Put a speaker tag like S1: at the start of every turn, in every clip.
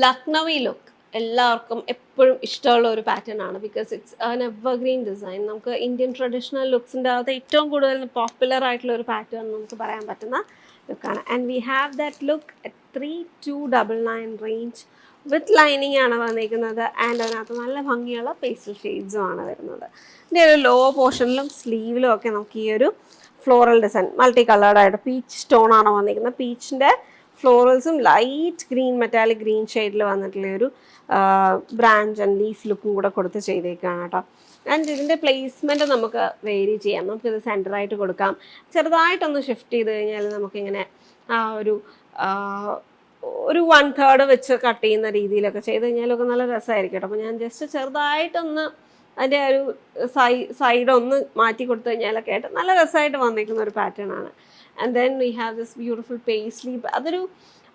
S1: Lucknowi look എല്ലാവർക്കും എപ്പോഴും ഇഷ്ടമുള്ള ഒരു പാറ്റേൺ ആണ്. Because it's an evergreen design. നമുക്ക് ഇന്ത്യൻ ട്രഡീഷണൽ ലുക്സിൻ്റെ അകത്ത് ഏറ്റവും കൂടുതൽ പോപ്പുലർ ആയിട്ടുള്ള ഒരു പാറ്റേൺ നമുക്ക് പറയാൻ പറ്റുന്ന ലുക്കാണ്. And we have that look at 3299 range with lining ആണ് വന്നിരിക്കുന്നത്. ആൻഡ് അതിനകത്ത് നല്ല ഭംഗിയുള്ള പേസ്റ്റൽ ഷെയ്ഡ്സും ആണ് വരുന്നത്. ഇതിൻ്റെ ഒരു ലോ പോർഷനിലും സ്ലീവിലും ഒക്കെ നമുക്ക് ഈ ഒരു ഫ്ലോറൽ ഡിസൈൻ മൾട്ടി കളേർഡായിട്ട് പീച്ച് സ്റ്റോൺ ആണ് വന്നിരിക്കുന്നത്. പീച്ചിൻ്റെ ഫ്ലോറൽസും ലൈറ്റ് ഗ്രീൻ മെറ്റാലിക് ഗ്രീൻ ഷെയ്ഡിൽ വന്നിട്ടുള്ള ഒരു ബ്രാഞ്ച് ആൻഡ് ലീഫ് ലുക്കും കൂടെ കൊടുത്ത് ചെയ്തേക്കാണ് കേട്ടോ. ആൻഡ് ഇതിൻ്റെ പ്ലേസ്മെൻറ്റ് നമുക്ക് വേരി ചെയ്യാം. നമുക്കിത് സെൻറ്ററായിട്ട് കൊടുക്കാം. ചെറുതായിട്ടൊന്ന് ഷിഫ്റ്റ് ചെയ്ത് കഴിഞ്ഞാൽ നമുക്കിങ്ങനെ ഒരു 1/3 വെച്ച് കട്ട് ചെയ്യുന്ന രീതിയിലൊക്കെ ചെയ്ത് കഴിഞ്ഞാലൊക്കെ നല്ല രസമായിരിക്കും കേട്ടോ. അപ്പോൾ ഞാൻ ജസ്റ്റ് ചെറുതായിട്ടൊന്ന് അതിൻ്റെ ഒരു സൈഡ് ഒന്ന് മാറ്റി കൊടുത്തു കഴിഞ്ഞാലൊക്കെ ആയിട്ട് നല്ല രസമായിട്ട് വന്നിരിക്കുന്ന ഒരു പാറ്റേൺ ആണ്. And then we have this beautiful paisley.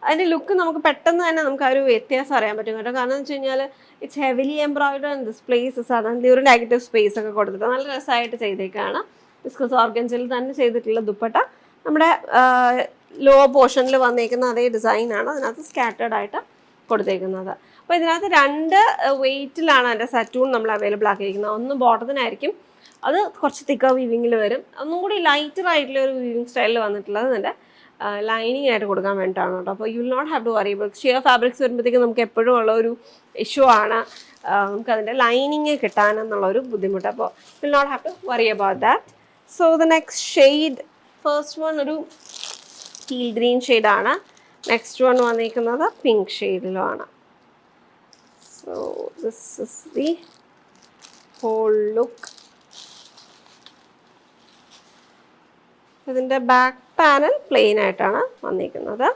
S1: അതിൻ്റെ ലുക്ക് നമുക്ക് പെട്ടെന്ന് തന്നെ നമുക്ക് ആ ഒരു വ്യത്യാസം അറിയാൻ പറ്റും കേട്ടോ. കാരണം എന്ന് വെച്ച് കഴിഞ്ഞാൽ it's heavily embroidery and this place suddenly ഒരു നെഗറ്റീവ് സ്പേസ് ഒക്കെ കൊടുത്തിട്ട് നല്ല രസമായിട്ട് ചെയ്തേക്കാണ്. ബിസ്കസ് ഓർഗൻസിൽ തന്നെ ചെയ്തിട്ടുള്ള ദുപ്പട്ട നമ്മുടെ ലോ പോർഷനിൽ വന്നേക്കുന്ന അതേ ഡിസൈനാണ് അതിനകത്ത് സ്കാറ്റേർഡ് ആയിട്ട് കൊടുത്തേക്കുന്നത്. അപ്പോൾ ഇതിനകത്ത് 2 വെയ്റ്റിലാണ് അതിൻ്റെ സറ്റൂൺ നമ്മൾ അവൈലബിൾ ആക്കിയിരിക്കുന്നത്. ഒന്ന് ബോട്ടത്തിനായിരിക്കും, അത് കുറച്ച് തിക്കർ വീവിങ്ങിൽ വരും. ഒന്നും കൂടി ലൈറ്റർ ആയിട്ടുള്ള ഒരു വീവിങ് സ്റ്റൈലിൽ വന്നിട്ടുള്ളത് ഇതിൻ്റെ ലൈനിങ് ആയിട്ട് കൊടുക്കാൻ വേണ്ടിയിട്ടാണ് കേട്ടോ. അപ്പോൾ you will not have to worry. ഇപ്പോൾ ഷിയർ ഫാബ്രിക്സ് വരുമ്പോഴത്തേക്കും നമുക്ക് എപ്പോഴും ഉള്ള ഒരു ഇഷ്യൂ ആണ് നമുക്കതിൻ്റെ ലൈനിങ് കിട്ടാനെന്നുള്ളൊരു ബുദ്ധിമുട്ട്. അപ്പോൾ will not have to worry about that. So the next shade, first one ഒരു ടീൽ ഗ്രീൻ ഷെയ്ഡാണ്. നെക്സ്റ്റ് വൺ വന്നിരിക്കുന്നത് പിങ്ക് ഷെയ്ഡിലുമാണ്. So this is the whole look. ഇതിൻ്റെ ബാക്ക് പാനൽ പ്ലെയിൻ ആയിട്ടാണ് വന്നിരിക്കുന്നത്.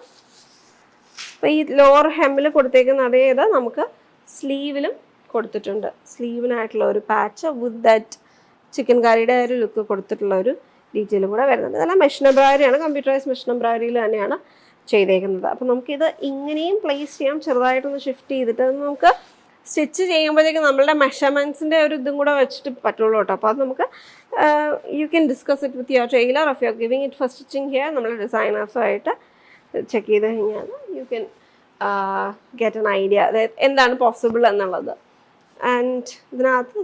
S1: അപ്പോൾ ഈ ലോവർ ഹെമ്മിൽ കൊടുത്തേക്കുന്ന അതേ ഇത് നമുക്ക് സ്ലീവിലും കൊടുത്തിട്ടുണ്ട്. സ്ലീവിനായിട്ടുള്ള ഒരു പാച്ച് വിത്ത് ദാറ്റ് ചിക്കൻ കറിയുടെ ഒരു ലുക്ക് കൊടുത്തിട്ടുള്ള ഒരു ഡീറ്റെയിലും കൂടെ വരുന്നുണ്ട്. ഇതെല്ലാം മെഷീൻ എംബ്രോയിഡറിയാണ്, കമ്പ്യൂട്ടറൈസ് മെഷീൻ എംബ്രോയിഡറിയിൽ തന്നെയാണ് ചെയ്തേക്കുന്നത്. അപ്പോൾ നമുക്കിത് ഇങ്ങനെയും പ്ലേസ് ചെയ്യാം. ചെറുതായിട്ടൊന്ന് ഷിഫ്റ്റ് ചെയ്തിട്ട് നമുക്ക് സ്റ്റിച്ച് ചെയ്യുമ്പോഴത്തേക്കും നമ്മളുടെ മെഷർമെൻറ്റ്സിൻ്റെ ഒരു ഇതും കൂടെ വെച്ചിട്ട് പറ്റുള്ളൂ കേട്ടോ. അപ്പോൾ അത് നമുക്ക് you can discuss it with your tailor of your giving it for stitching here. നമ്മൾ ഡിസൈനേഴ്സുമായിട്ട് ചെക്ക് ചെയ്ത് കഴിഞ്ഞാൽ you can get an idea അതായത് എന്താണ് പോസിബിൾ എന്നുള്ളത്. ആൻഡ് ഇതിനകത്ത്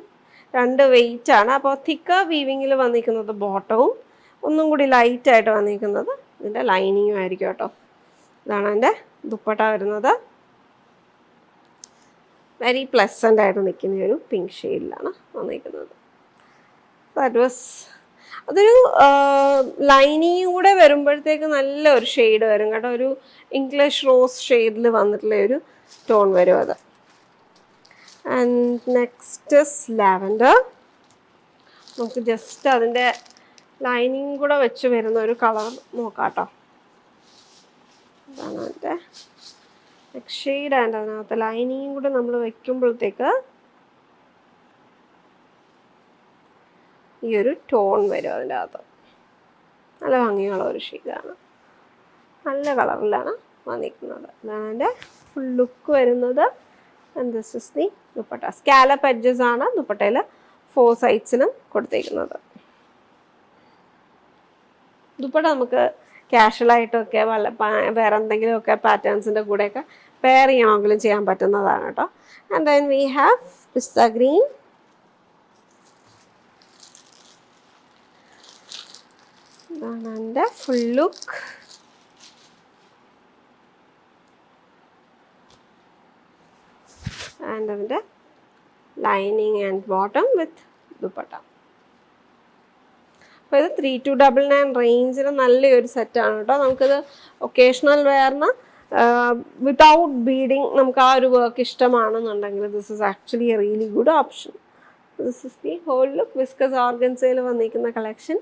S1: 2 വെയിറ്റ് ആണ്. അപ്പോൾ തിക്കർ വീവിങ്ങിൽ വന്നിരിക്കുന്നത് ബോട്ടവും ഒന്നും കൂടി ലൈറ്റായിട്ട് വന്നിരിക്കുന്നത് ഇതിൻ്റെ ലൈനിങ്ങും ആയിരിക്കും കേട്ടോ. ഇതാണ് എൻ്റെ ദുപ്പട്ട വരുന്നത്. വെരി പ്ലസൻ്റ് ആയിട്ട് നിൽക്കുന്ന ഒരു പിങ്ക് ഷെയ്ഡിലാണ് വന്നിരിക്കുന്നത്. ദാറ്റ് വാസ് അതൊരു ലൈനിങ്ങും കൂടെ വരുമ്പോഴത്തേക്ക് നല്ലൊരു ഷെയ്ഡ് വരും കേട്ടോ. ഒരു ഇംഗ്ലീഷ് റോസ് ഷെയ്ഡിൽ വന്നിട്ടുള്ള ഒരു ടോൺ വരും അത്. And next is lavender. നമുക്ക് ജസ്റ്റ് അതിൻ്റെ ലൈനിങ് കൂടെ വെച്ച് വരുന്ന ഒരു കളർ നോക്കാം കേട്ടോ. അതാണ് അതിൻ്റെ നെക്സ്റ്റ് ഷെയ്ഡ്. ആൻഡ് അതിനകത്ത് ലൈനിങ്ങും കൂടെ നമ്മൾ വയ്ക്കുമ്പോഴത്തേക്ക് ഈ ഒരു ടോൺ വരും അതിൻ്റെ അകത്ത്. നല്ല ഭംഗിയുള്ള ഒരു ഷെയ്ഡാണ്, നല്ല കളറിലാണ് വന്നിരിക്കുന്നത്. അതാണ് അതിൻ്റെ ഫുൾ ലുക്ക് വരുന്നത്. And this is the dupatta. Scallop edges ആണ് ദുപ്പട്ടയിൽ 4 സൈഡ്സിനും കൊടുത്തേക്കുന്നത്. ദുപ്പട്ട നമുക്ക് ക്യാഷ്വലായിട്ടൊക്കെ വേറെ എന്തെങ്കിലുമൊക്കെ പാറ്റേൺസിൻ്റെ കൂടെയൊക്കെ പെയർ ചെയ്യണമെങ്കിലും ചെയ്യാൻ പറ്റുന്നതാണ് കേട്ടോ. And then we have pista green. ഇതാണ് എൻ്റെ ഫുൾ ലുക്ക്. ആൻഡ് അതിൻ്റെ ലൈനിങ് ആൻഡ് ബോട്ടം വിത്ത് ദുപ്പട്ട. അപ്പോൾ ഇത് 3299 റേഞ്ചിൽ നല്ലൊരു സെറ്റാണ് കേട്ടോ. നമുക്കിത് ഒക്കേഷണൽ വെയറിന് വിതൗട്ട് ബീഡിങ് നമുക്ക് ആ ഒരു വർക്ക് ഇഷ്ടമാണെന്നുണ്ടെങ്കിൽ this is actually a really good option. This is the whole look. Viscose ഓർഗൻസയിൽ വന്നിരിക്കുന്ന കളക്ഷൻ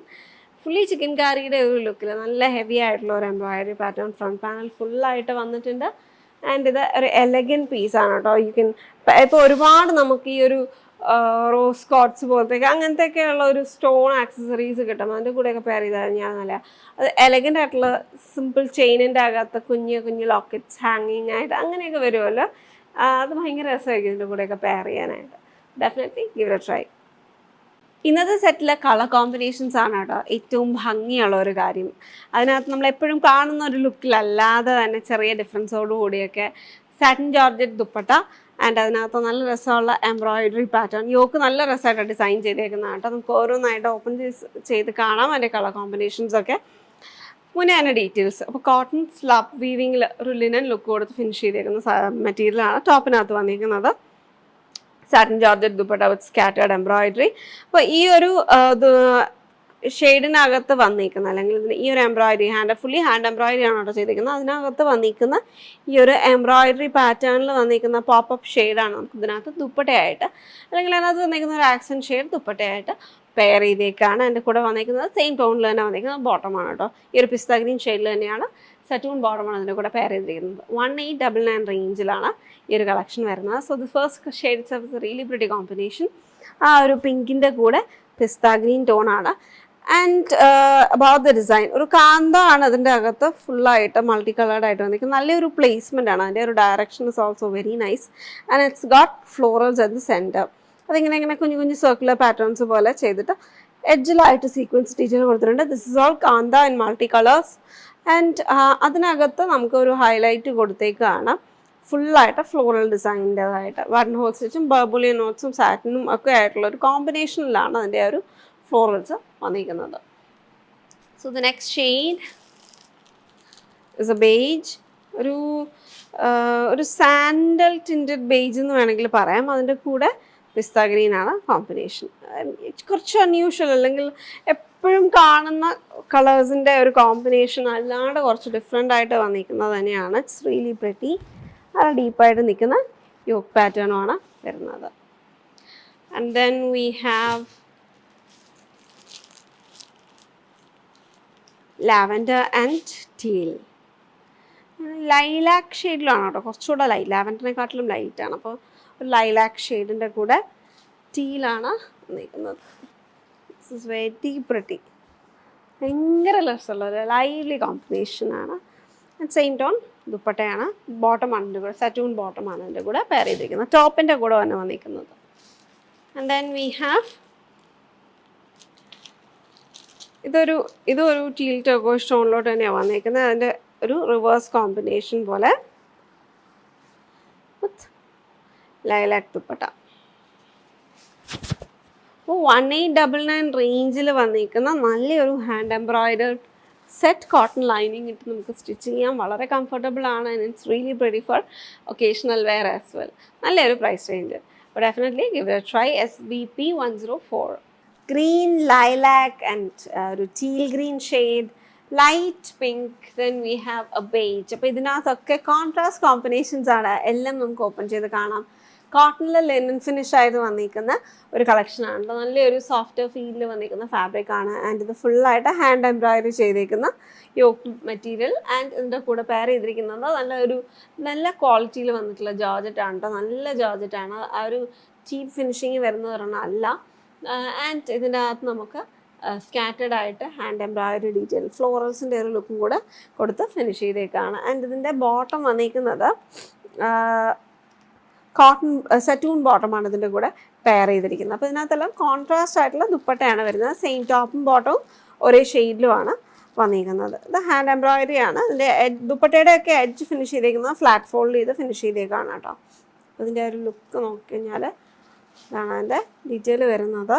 S1: ഫുള്ളി ചിക്കൻ കറിയുടെ ഒരു ലുക്കിൽ നല്ല ഹെവി ആയിട്ടുള്ള ഒരു എംബ്രോയിഡറി പാറ്റേൺ ഫ്രണ്ട് പാനൽ ഫുള്ളായിട്ട് വന്നിട്ടുണ്ട്. ആൻഡ് ഇത് ഒരു എലഗൻറ്റ് പീസാണ് കേട്ടോ. യു ക്യാൻ ഇപ്പോൾ ഒരുപാട് നമുക്ക് ഈ ഒരു റോസ് സ്കോട്ട്സ് പോലത്തേക്ക് അങ്ങനത്തെയൊക്കെയുള്ള ഒരു സ്റ്റോൺ ആക്സസറീസ് കിട്ടും. അതിൻ്റെ കൂടെയൊക്കെ പെയർ ചെയ്ത് കഴിഞ്ഞാൽ നല്ല അത് എലഗൻ്റ് ആയിട്ടുള്ള സിമ്പിൾ ചെയിനിൻ്റെ അകത്ത് കുഞ്ഞ് കുഞ്ഞ് ലോക്കറ്റ്സ് ഹാങ്ങിങ് ആയിട്ട് അങ്ങനെയൊക്കെ വരുമല്ലോ. അത് ഭയങ്കര രസമായിരിക്കും ഇതിൻ്റെ കൂടെയൊക്കെ പെയർ ചെയ്യാനായിട്ട്. Definitely give it a try. ഇന്നത്തെ സെറ്റിലെ കളർ കോമ്പിനേഷൻസ് ആണ് കേട്ടോ ഏറ്റവും ഭംഗിയുള്ള ഒരു കാര്യം. അതിനകത്ത് നമ്മൾ എപ്പോഴും കാണുന്ന ഒരു ലുക്കിലല്ലാതെ തന്നെ ചെറിയ ഡിഫറൻസോട് കൂടിയൊക്കെ സാറ്റിൻ ജോർജറ്റ് ദുപ്പട്ട ആൻഡ് അതിനകത്ത് നല്ല രസമുള്ള എംബ്രോയിഡറി പാറ്റേൺ. യോക്ക് നല്ല രസമായിട്ട് ഡിസൈൻ ചെയ്തേക്കുന്നതാണ് കേട്ടോ. നമുക്ക് ഓരോന്നായിട്ട് ഓപ്പൺ ചെയ്ത് കാണാം അതിൻ്റെ കളർ കോമ്പിനേഷൻസ് ഒക്കെ. മുന്നേ തന്നെ ഡീറ്റെയിൽസ്. അപ്പോൾ കോട്ടൺ സ്ലാബ് വീവിങ്ങിൽ ഒരു ലിനൻ ലുക്ക് കൊടുത്ത് ഫിനിഷ് ചെയ്തേക്കുന്ന മെറ്റീരിയലാണ് ടോപ്പിനകത്ത് വന്നിരിക്കുന്നത്. സാറ്റിൻ ജോർജറ്റ് ദുപ്പട്ട വിത്ത് സ്കാറ്റേർഡ് എംബ്രോയിഡറി. അപ്പോൾ ഈ ഒരു ഷെയ്ഡിനകത്ത് വന്നിരിക്കുന്ന അല്ലെങ്കിൽ ഈ ഒരു എംബ്രോയിഡറി ഫുള്ളി ഹാൻഡ് എംബ്രോയിഡറി ആണ് കേട്ടോ ചെയ്തിരിക്കുന്നത്. അതിനകത്ത് വന്നിരിക്കുന്ന ഈ ഒരു എംബ്രോയിഡറി പാറ്റേണിൽ വന്നിരിക്കുന്ന പോപ്പപ്പ് ഷെയ്ഡാണ് നമുക്ക് ഇതിനകത്ത് ദുപ്പട്ടയായിട്ട്, അല്ലെങ്കിൽ അതിനകത്ത് വന്നിരിക്കുന്ന ഒരു ആക്സെൻറ്റ് ഷെയ്ഡ് ദുപ്പട്ടയായിട്ട് പെയർ ചെയ്തേക്കാണ്. എൻ്റെ കൂടെ വന്നിരിക്കുന്നത് സെയിം ടോണിൽ തന്നെ വന്നിരിക്കുന്നത് ബോട്ടമാണ് കേട്ടോ. ഈ ഒരു പിസ്ത ഗ്രീൻ ഷെയ്ഡിൽ തന്നെയാണ് സറ്റൂൺ ബോട്ടമാണ് അതിൻ്റെ കൂടെ പെയർ ചെയ്തിരിക്കുന്നത്. 1899 റേഞ്ചിലാണ് ഈ ഒരു കളക്ഷൻ വരുന്നത്. So the first shades of really pretty combination. ആ ഒരു പിങ്കിൻ്റെ കൂടെ പിസ്ത ഗ്രീൻ ടോണാണ്. ആൻഡ് അബൌട്ട് ദ ഡിസൈൻ, ഒരു കാന്ത ആണ് അതിൻ്റെ അകത്ത് ഫുള്ളായിട്ട് മൾട്ടി കളേർഡ് ആയിട്ട് വന്നിരിക്കുന്നത്. നല്ലൊരു പ്ലേസ്മെൻ്റ് ആണ്. അതിൻ്റെ ഒരു direction is also very nice and it's got florals at the centre. അതിങ്ങനെ കുഞ്ഞു കുഞ്ഞു സർക്കുലർ പാറ്റേൺസ് പോലെ ചെയ്തിട്ട് എഡ്ജിലായിട്ട് സീക്വൻസ് ഡീറ്റെയിൽ കൊടുത്തിട്ടുണ്ട്. This is all kantha in multi colours. And അതിനകത്ത് നമുക്കൊരു ഹൈലൈറ്റ് കൊടുത്തേക്കാണ് ഫുള്ളായിട്ട് ഫ്ലോറൽ ഡിസൈനിൻ്റെതായിട്ട് ബട്ടൺ ഹോൾ സ്റ്റിച്ചും ബർബുലിയൻ നോട്ട്സും സാറ്റിനും ഒക്കെ ആയിട്ടുള്ള ഒരു കോമ്പിനേഷനിലാണ് അതിൻ്റെ ഒരു ഫ്ലോറൽസ് വന്നിരിക്കുന്നത്. So the next shade is A beige. ഒരു സാൻഡൽ ടിൻറ്റഡ് ബേജ് എന്ന് വേണമെങ്കിൽ പറയാം. അതിൻ്റെ കൂടെ പിസ്ത ഗ്രീനാണ് കോമ്പിനേഷൻ. കുറച്ച് അൺയൂഷ്വൽ, അല്ലെങ്കിൽ എപ്പോഴും കാണുന്ന കളേഴ്സിൻ്റെ ഒരു കോമ്പിനേഷൻ അല്ലാണ്ട് കുറച്ച് ഡിഫറെൻ്റ് ആയിട്ട് വന്നിരിക്കുന്നത് തന്നെയാണ്. It's really pretty. അത് ഡീപ്പായിട്ട് നിൽക്കുന്ന യോക്ക് പാറ്റേണുമാണ് വരുന്നത്. And then we have lavender and teal. Lilac ഷെയ്ഡിലാണ് കേട്ടോ, കുറച്ചുകൂടെ ലാവൻഡറിനെക്കാട്ടിലും ലൈറ്റാണ്. അപ്പോൾ ഒരു ലൈലാക്ക് ഷെയ്ഡിൻ്റെ കൂടെ ടീലാണ് നിൽക്കുന്നത്. This is very pretty. ഭയങ്കര രസമുള്ള ഒരു ലൈവ്ലി കോമ്പിനേഷനാണ്. സെയിം ടോൺ ദുപ്പട്ടയാണ്. ബോട്ടമാണ് എൻ്റെ കൂടെ, സറ്റൂൺ ബോട്ടമാണ് എൻ്റെ കൂടെ പെയർ ചെയ്തിരിക്കുന്നത്. ടോപ്പിൻ്റെ കൂടെ തന്നെ വന്നിരിക്കുന്നത്. ആൻഡ് ദെൻ വി ഹാവ് ഇതൊരു ടീൽ ടോക്കോ സ്റ്റോണിലോട്ട് തന്നെയാണ് വന്നിരിക്കുന്നത്. അതിൻ്റെ ഒരു റിവേഴ്സ് കോമ്പിനേഷൻ പോലെ വിത്ത് ലൈലാക്ക് ദുപ്പട്ട. അപ്പോൾ 1899 റേഞ്ചിൽ വന്നിരിക്കുന്ന നല്ലൊരു hand embroidered set cotton lining ഇട്ട് നമുക്ക് സ്റ്റിച്ച് ചെയ്യാൻ വളരെ കംഫർട്ടബിൾ ആണ്. And it's really pretty for occasional wear as well. നല്ലൊരു പ്രൈസ് റേഞ്ച്. അപ്പോൾ definitely give it a try. SBP 104. Green, lilac and ഒരു teal green shade, light pink, then we have a beige. അപ്പോൾ ഇതിനകത്തൊക്കെ contrast combinations ആണ്. എല്ലാം നമുക്ക് open ചെയ്ത് കാണാം. കോട്ടണിൽ ലെനിൻ ഫിനിഷ് ആയിട്ട് വന്നിരിക്കുന്ന ഒരു കളക്ഷനാണ്. നല്ലൊരു സോഫ്റ്റ് ഫീലിൽ വന്നിരിക്കുന്ന ഫാബ്രിക് ആണ്. ആൻഡ് ഇത് ഫുള്ളായിട്ട് ഹാൻഡ് എംബ്രോയിഡറി ചെയ്തേക്കുന്ന യോക്ക് മെറ്റീരിയൽ. ആൻഡ് ഇതിൻ്റെ കൂടെ പെയർ ചെയ്തിരിക്കുന്നത് നല്ല ക്വാളിറ്റിയിൽ വന്നിട്ടുള്ള ജോർജറ്റ് ആണ് കേട്ടോ. നല്ല ജോർജറ്റ് ആണ്. ആ ഒരു ചീപ്പ് ഫിനിഷിങ് വരുന്നത് പറഞ്ഞാൽ അല്ല. ആൻഡ് ഇതിൻ്റെ അകത്ത് നമുക്ക് സ്കാറ്റേഡ് ആയിട്ട് ഹാൻഡ് എംബ്രോയിഡറി ഡീറ്റെയിൽ ഫ്ലോറൽസിൻ്റെ ഒരു ലുക്കും കൂടെ കൊടുത്ത് ഫിനിഷ് ചെയ്തേക്കാണ്. ആൻഡ് ഇതിൻ്റെ ബോട്ടം വന്നിരിക്കുന്നത് കോട്ടൺ സറ്റൂൺ ബോട്ടമാണ് ഇതിൻ്റെ കൂടെ പെയർ ചെയ്തിരിക്കുന്നത്. അപ്പോൾ ഇതിനകത്തെല്ലാം കോൺട്രാസ്റ്റ് ആയിട്ടുള്ള ദുപ്പട്ടയാണ് വരുന്നത്. സെയിം ടോപ്പും ബോട്ടവും ഒരേ ഷെയ്ഡിലുമാണ് വന്നിരിക്കുന്നത്. ഇത് ഹാൻഡ് എംബ്രോയിഡറി ആണ്. ഇതിൻ്റെ ദുപ്പട്ടയുടെ ഒക്കെ എഡ്ജ് ഫിനിഷ് ചെയ്തേക്കുന്നത് ഫ്ലാറ്റ് ഫോൾഡ് ചെയ്ത് ഫിനിഷ് ചെയ്തേക്കാണ് കേട്ടോ. അപ്പോൾ ഇതിൻ്റെ ഒരു ലുക്ക് നോക്കിക്കഴിഞ്ഞാൽ ഇതാണ് അതിൻ്റെ ഡീറ്റെയിൽ വരുന്നത്.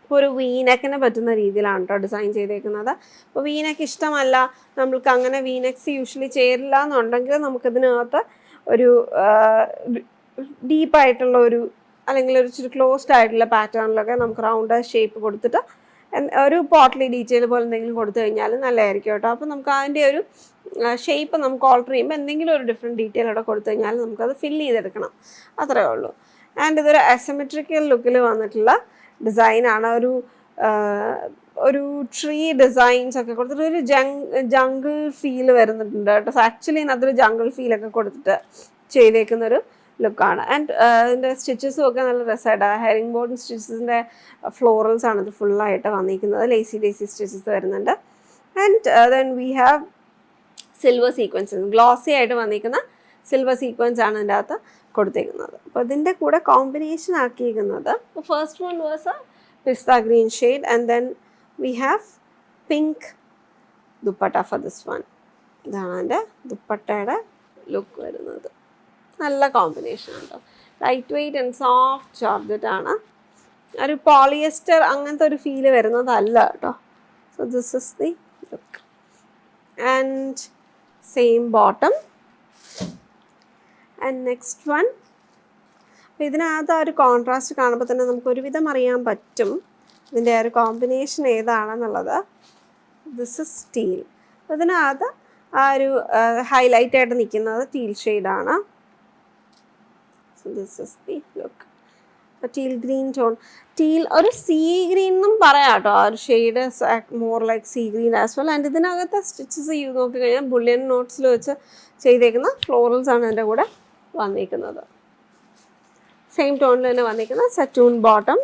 S1: ഇപ്പോൾ ഒരു വീനെക്കിന് പറ്റുന്ന രീതിയിലാണ് കേട്ടോ ഡിസൈൻ ചെയ്തേക്കുന്നത്. അപ്പോൾ വീനെക്ക് ഇഷ്ടമല്ല, നമ്മൾക്ക് അങ്ങനെ വീനെക്സ് യൂഷ്വലി ചേരില്ല എന്നുണ്ടെങ്കിൽ നമുക്കിതിനകത്ത് ഒരു ഡീപ്പായിട്ടുള്ള അല്ലെങ്കിൽ ഒരു ഇച്ചിരി ക്ലോസ്ഡ് ആയിട്ടുള്ള പാറ്റേണിലൊക്കെ നമുക്ക് റൗണ്ട് ഷേപ്പ് കൊടുത്തിട്ട് ഒരു പോട്ട്ലി ഡീറ്റെയിൽ പോലെ എന്തെങ്കിലും കൊടുത്തു കഴിഞ്ഞാൽ നല്ലതായിരിക്കും കേട്ടോ. അപ്പോൾ നമുക്ക് അതിൻ്റെ ഒരു ഷേപ്പ് നമുക്ക് ഓൾട്ടർ ചെയ്യുമ്പോൾ എന്തെങ്കിലും ഒരു ഡിഫറെൻറ്റ് ഡീറ്റെയിൽ അവിടെ കൊടുത്തു കഴിഞ്ഞാൽ നമുക്കത് ഫില്ല് ചെയ്തെടുക്കണം, അത്രയേ ഉള്ളൂ. ആൻഡ് ഇതൊരു അസിമെട്രിക്കൽ ലുക്കിൽ വന്നിട്ടുള്ള ഡിസൈനാണ്. ഒരു ട്രീ ഡിസൈൻസ് ഒക്കെ കൊടുത്തിട്ട് ഒരു ജംഗിൾ ഫീൽ വരുന്നുണ്ട് കേട്ടോ. ആക്ച്വലി അതിനകത്തൊരു ജംഗിൾ ഫീലൊക്കെ കൊടുത്തിട്ട് ചെയ്തേക്കുന്നൊരു ലുക്കാണ്. ആൻഡ് ഇതിൻ്റെ സ്റ്റിച്ചസും ഒക്കെ നല്ല രസമായിട്ട് ഹെറിംഗ് ബോർഡ് സ്റ്റിച്ചസിൻ്റെ ഫ്ലോറൽസ് ആണ് ഇത് ഫുള്ളായിട്ട് വന്നിരിക്കുന്നത്. ലേസി സ്റ്റിച്ചസ് വരുന്നുണ്ട്. And then we have silver sequence, glossy ആയിട്ട് വന്നിരിക്കുന്ന സിൽവർ സീക്വൻസ് ആണ് ഇതിൻ്റെ അകത്ത് കൊടുത്തേക്കുന്നത്. അപ്പോൾ ഇതിൻ്റെ കൂടെ കോമ്പിനേഷൻ ആക്കിയിരിക്കുന്നത് ഫസ്റ്റ് വൺ വാസ് എ പിസ്ത green shade and then we have pink dupatta for this one. ഇതാണ് എൻ്റെ ദുപ്പട്ടയുടെ ലുക്ക് വരുന്നത്. നല്ല കോമ്പിനേഷൻ ഉണ്ടോ, ലൈറ്റ് വെയ്റ്റ് ആൻഡ് സോഫ്റ്റ് ജോർജറ്റാണ്. ഒരു പോളിയസ്റ്റർ അങ്ങനത്തെ ഒരു ഫീല് വരുന്നതല്ല കേട്ടോ. So this is the look and same bottom. And next one, ഇതിനകത്ത് ആ ഒരു കോൺട്രാസ്റ്റ് കാണുമ്പോൾ തന്നെ നമുക്ക് ഒരുവിധം അറിയാൻ പറ്റും ഇതിൻ്റെ ആ ഒരു കോമ്പിനേഷൻ ഏതാണെന്നുള്ളത്. This is teal. ഇതിനകത്ത് ആ ഒരു ഹൈലൈറ്റ് ആയിട്ട് നിൽക്കുന്നത് ടീൽ ഷെയ്ഡാണ്. So this is the look. Teal green tone, teal ഒരു സീ ഗ്രീൻ എന്നും പറയാം കേട്ടോ. ആ ഒരു shade more like sea green as well. And ഇതിനകത്ത് സ്റ്റിച്ചസ് ചെയ്ത് നോക്കിക്കഴിഞ്ഞാൽ ബുള്ളിയൻ നോട്ട്സിൽ വെച്ച് ചെയ്തേക്കുന്ന ഫ്ലോറൽസ് ആണ് എൻ്റെ കൂടെ വന്നിരിക്കുന്നത്. സെയിം ടോണിൽ തന്നെ വന്നിരിക്കുന്ന സറ്റൂൺ ബോട്ടം.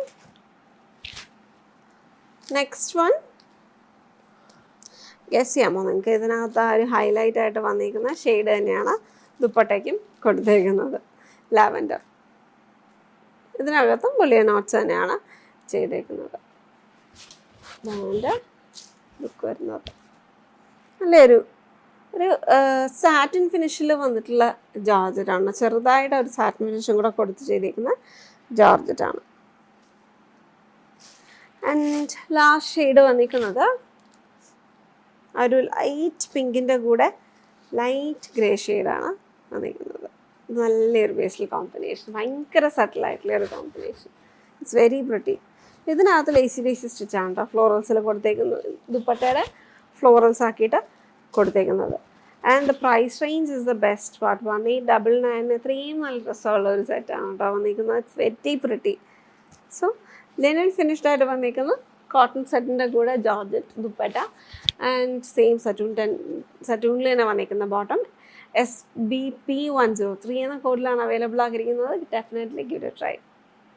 S1: നെക്സ്റ്റ് വൺ ഗസ് ചെയ്യാമോ നിങ്ങൾക്ക്? ഇതിനകത്ത് ആ ഒരു ഹൈലൈറ്റ് ആയിട്ട് വന്നിരിക്കുന്ന ഷെയ്ഡ് തന്നെയാണ് ദുപ്പട്ടയ്ക്കും കൊടുത്തേക്കുന്നത്, ലാവൻഡർ. ഇതിനകത്തും ബുള്ളിയൻ നോട്ട്സ് തന്നെയാണ് ചെയ്തേക്കുന്നത്. അതിൻ്റെ ലുക്ക് വരുന്നത് നല്ലൊരു സാറ്റിൻ ഫിനിഷിൽ വന്നിട്ടുള്ള ജോർജറ്റാണ്. ചെറുതായിട്ട് ഒരു സാറ്റിൻ ഫിനിഷും കൂടെ കൊടുത്ത് ചെയ്തിരിക്കുന്ന ജോർജറ്റാണ്. ആൻഡ് ലാസ്റ്റ് ഷെയ്ഡ് വന്നിരിക്കുന്നത് ഒരു ലൈറ്റ് പിങ്കിൻ്റെ കൂടെ ലൈറ്റ് ഗ്രേ ഷെയ്ഡാണ് വന്നിരിക്കുന്നത്. നല്ലൊരു ബേസിൽ കോമ്പിനേഷൻ, ഭയങ്കര സട്ടിലായിട്ടുള്ള ഒരു കോമ്പിനേഷൻ. It's very pretty. ഇതിനകത്ത് ലേസി സ്റ്റിച്ചാണ് കേട്ടോ ഫ്ലോറൽസിൽ കൊടുത്തേക്കുന്നത്, ദുപ്പട്ടയുടെ ഫ്ലോറൽസ് ആക്കിയിട്ട് കൊടുത്തേക്കുന്നത്. And the price range is the best part. 1899 ഇത്രയും നല്ല രസമുള്ള ഒരു സെറ്റാണ് കേട്ടോ വന്നിരിക്കുന്നത്. It's very pretty. So linen finished ആയിട്ട് വന്നിരിക്കുന്ന കോട്ടൺ സെറ്റിൻ്റെ കൂടെ ജോർജറ്റ് ദുപ്പട്ട ആൻഡ് സെയിം സറ്റൂണിൽ തന്നെ വന്നിരിക്കുന്ന ബോട്ടം. SBP103 എന്ന കോഡിലാണ് അവൈലബിൾ ആക്കിയിരിക്കുന്നത്. Definitely give it a try.